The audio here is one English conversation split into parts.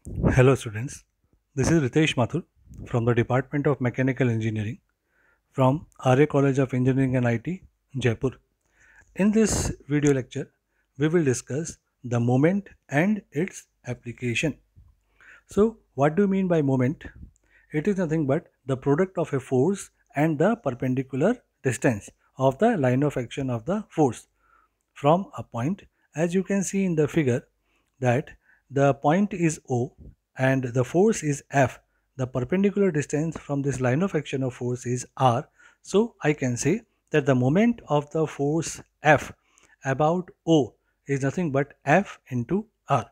Hello students, this is Ritesh Mathur from the Department of Mechanical Engineering from Arya College of Engineering and IT, Jaipur. In this video lecture, we will discuss the moment and its application. So, what do you mean by moment? It is nothing but the product of a force and the perpendicular distance of the line of action of the force from a point. As you can see in the figure that the point is O and the force is F. The perpendicular distance from this line of action of force is R. So I can say that the moment of the force F about O is nothing but F into R.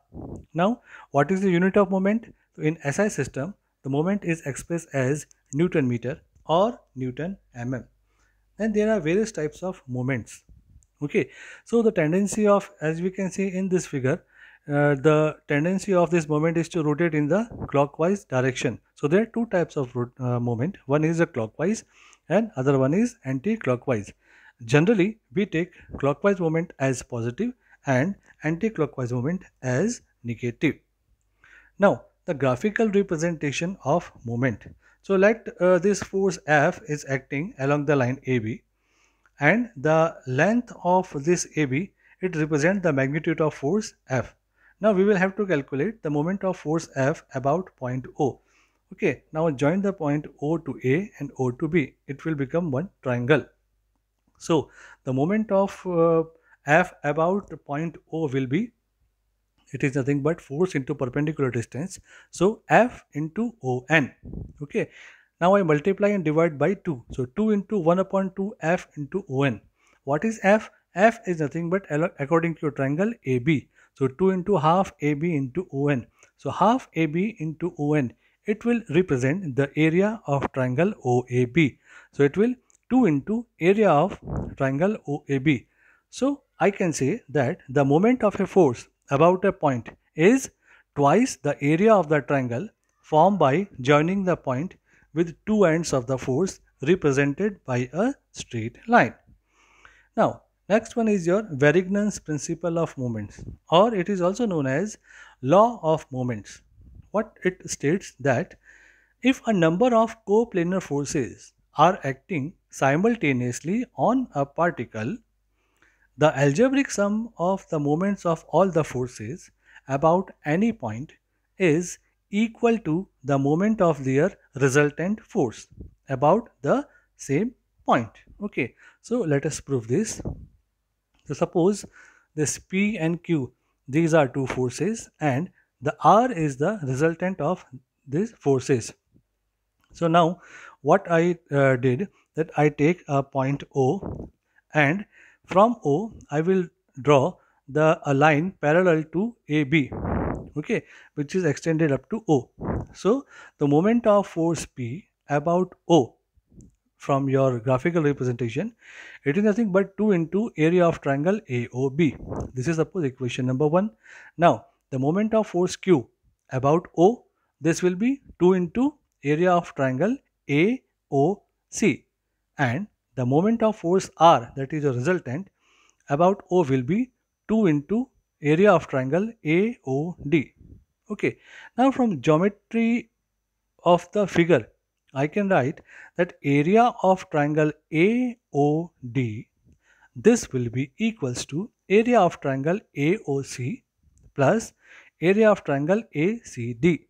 Now, what is the unit of moment? So in SI system, the moment is expressed as Newton meter or Newton mm. And there are various types of moments. Okay, so the tendency of, as we can see in this figure, the tendency of this moment is to rotate in the clockwise direction. So there are two types of moment. One is a clockwise and other one is anti-clockwise. Generally, we take clockwise moment as positive and anti-clockwise moment as negative. Now, the graphical representation of moment. So let this force F is acting along the line AB, and the length of this AB, it represents the magnitude of force F. Now we will have to calculate the moment of force F about point O. Okay, now join the point O to A and O to B. It will become one triangle. So the moment of F about point O will be, it is nothing but force into perpendicular distance. So F into ON. Okay. Now I multiply and divide by 2. So 2 into 1 upon 2 F into ON. What is F? F is nothing but according to your triangle AB. So 2 into half AB into ON. So half AB into ON. It will represent the area of triangle OAB. So it will 2 into area of triangle OAB. So I can say that the moment of a force about a point is twice the area of the triangle formed by joining the point with two ends of the force represented by a straight line. Now, next one is your Varignon's principle of moments, or it is also known as law of moments. What it states that if a number of coplanar forces are acting simultaneously on a particle, the algebraic sum of the moments of all the forces about any point is equal to the moment of their resultant force about the same point. Okay, so let us prove this. So suppose this P and Q, these are two forces and the R is the resultant of these forces. So now what I did, that I take a point O, and from O I will draw a line parallel to AB, okay, which is extended up to O. So the moment of force P about O from your graphical representation, it is nothing but 2 into area of triangle AOB. This is suppose equation number 1. Now the moment of force Q about O, this will be 2 into area of triangle AOC, and the moment of force R, that is a resultant, about O will be 2 into area of triangle AOD. Okay, now from geometry of the figure, I can write that area of triangle AOD, this will be equals to area of triangle AOC plus area of triangle ACD.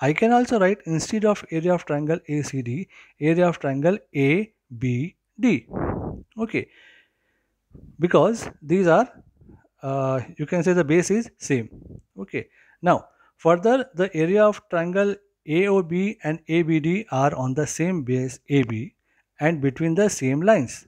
I can also write, instead of area of triangle ACD, area of triangle ABD. Okay, because these are, you can say the base is same. Okay, now further the area of triangle AOB and ABD are on the same base AB and between the same lines.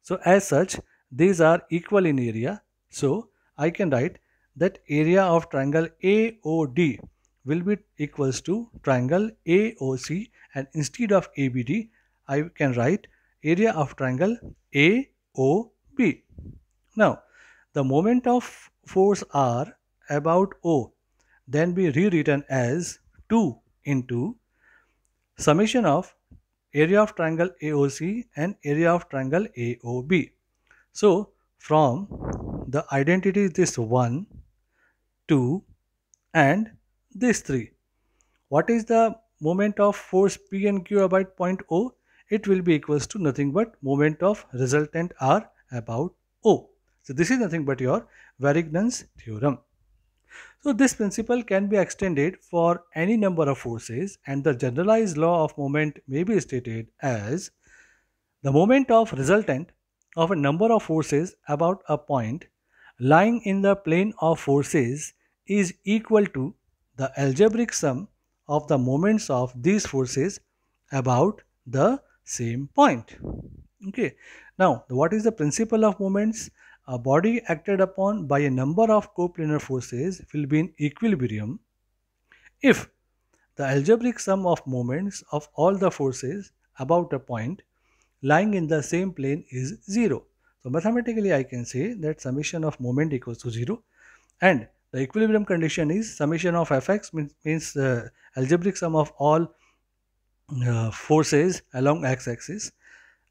So as such, these are equal in area. So I can write that area of triangle AOD will be equals to triangle AOC, and instead of ABD, I can write area of triangle AOB. Now, the moment of force R about O then be rewritten as 2 into summation of area of triangle AOC and area of triangle AOB. So, from the identity is this 1, 2 and these three. What is the moment of force P and Q about point O? It will be equals to nothing but moment of resultant R about O. So this is nothing but your Varignon's theorem. So this principle can be extended for any number of forces, and the generalized law of moment may be stated as the moment of resultant of a number of forces about a point lying in the plane of forces is equal to the algebraic sum of the moments of these forces about the same point. Okay. Now, what is the principle of moments? A body acted upon by a number of coplanar forces will be in equilibrium if the algebraic sum of moments of all the forces about a point lying in the same plane is 0. So mathematically I can say that summation of moment equals to 0, and the equilibrium condition is summation of fx means the algebraic sum of all forces along x-axis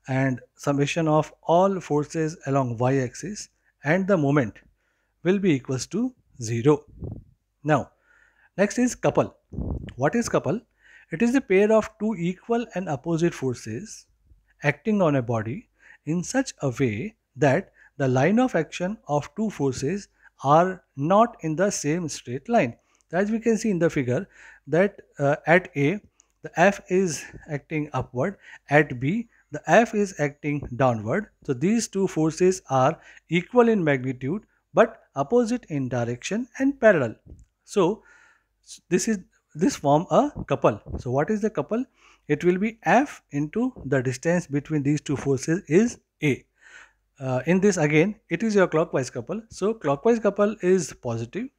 and summation of all forces along y-axis, and the moment will be equals to 0. Now next is couple. What is couple? It is a pair of two equal and opposite forces acting on a body in such a way that the line of action of two forces are not in the same straight line. As we can see in the figure that at A the F is acting upward, at B the F is acting downward. So these two forces are equal in magnitude but opposite in direction and parallel. So this form a couple. So what is the couple? It will be F into the distance between these two forces is A. In this again it is your clockwise couple. So clockwise couple is positive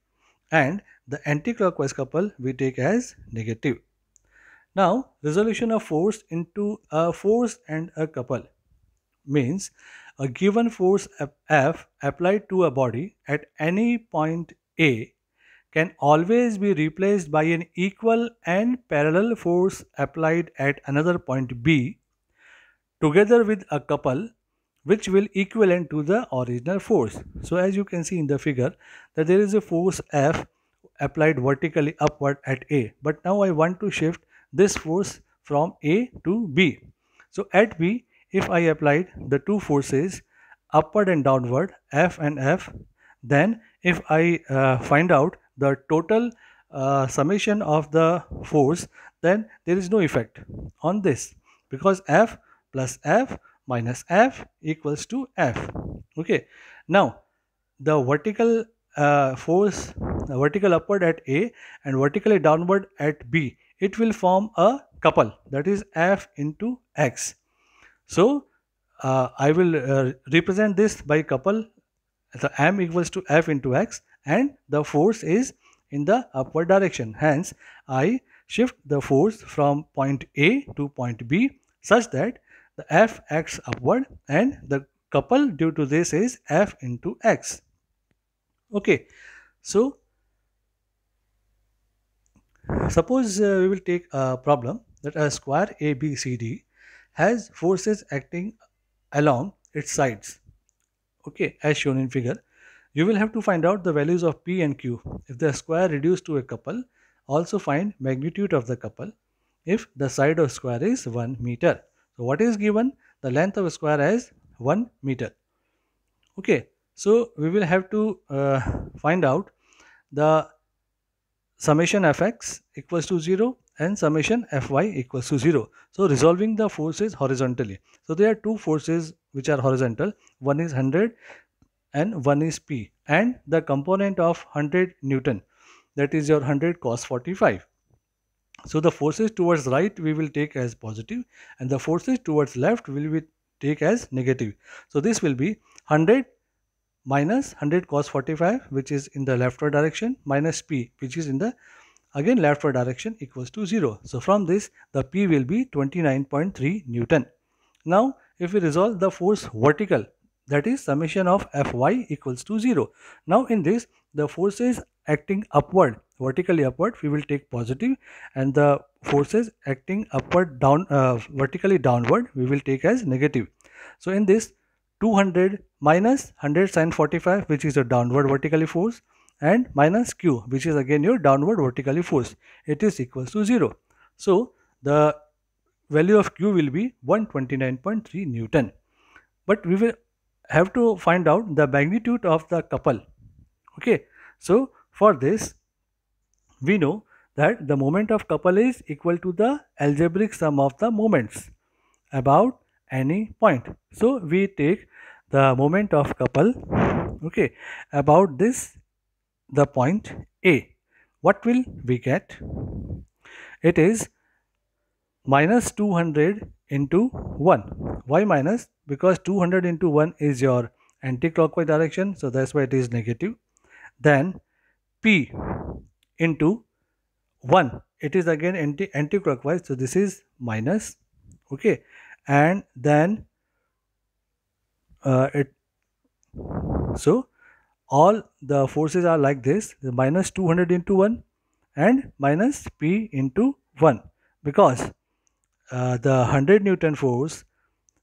and the anti-clockwise couple we take as negative. Now resolution of force into a force and a couple means a given force F applied to a body at any point A can always be replaced by an equal and parallel force applied at another point B together with a couple which will equivalent to the original force. So as you can see in the figure that there is a force F applied vertically upward at A, but now I want to shift this force from A to B. So at B, if I applied the two forces upward and downward F and F, then if I find out the total summation of the force, then there is no effect on this because F plus F minus F equals to F. Okay. Now the vertical force vertical upward at A and vertically downward at B, it will form a couple, that is F into X. So I will represent this by couple. The M equals to F into X and the force is in the upward direction. Hence, I shift the force from point A to point B such that the F acts upward and the couple due to this is F into X. Okay, so suppose we will take a problem that a square ABCD has forces acting along its sides. Okay, as shown in figure. You will have to find out the values of P and Q. If the square reduced to a couple, also find magnitude of the couple if the side of square is 1 meter. So what is given? The length of a square as 1 meter. Okay, so we will have to find out the summation fx equals to 0 and summation fy equals to 0. So resolving the forces horizontally. So there are two forces which are horizontal. One is 100 and one is P, and the component of 100 Newton, that is your 100 cos 45. So the forces towards right we will take as positive and the forces towards left will be take as negative. So this will be 100 minus 100 cos 45 which is in the leftward direction minus P which is in the again leftward direction equals to 0. So from this the P will be 29.3 Newton. Now if we resolve the force vertical, that is summation of Fy equals to 0. Now in this the forces acting upward, vertically upward we will take positive and the forces acting upward down vertically downward we will take as negative. So in this 200 minus 100 sin 45 which is a downward vertically force and minus q, which is again your downward vertically force. It is equals to 0. So the value of q will be 129.3 Newton. But we will have to find out the magnitude of the couple. Okay, so for this we know that the moment of couple is equal to the algebraic sum of the moments about any point. So we take the moment of couple, okay, about this, the point A. What will we get? It is minus 200 into 1. Why minus? Because 200 into 1 is your anti-clockwise direction, so that's why it is negative. Then P into 1, it is again anti-clockwise, so this is minus, okay. And then so all the forces are like this, the minus 200 into 1 and minus P into 1, because the 100 Newton force,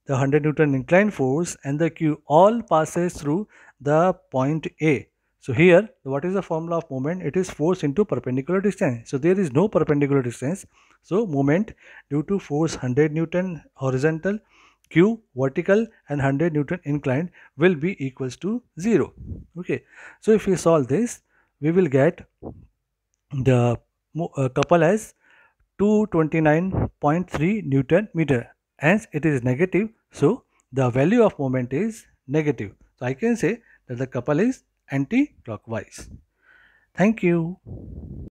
the 100 Newton inclined force and the Q all passes through the point A. So here, what is the formula of moment? It is force into perpendicular distance. So there is no perpendicular distance. So moment due to force 100 Newton horizontal, Q vertical and 100 Newton inclined will be equals to 0. Okay. So if we solve this, we will get the couple as 229.3 Newton meter. Hence it is negative. So the value of moment is negative. So I can say that the couple is anti-clockwise. Thank you.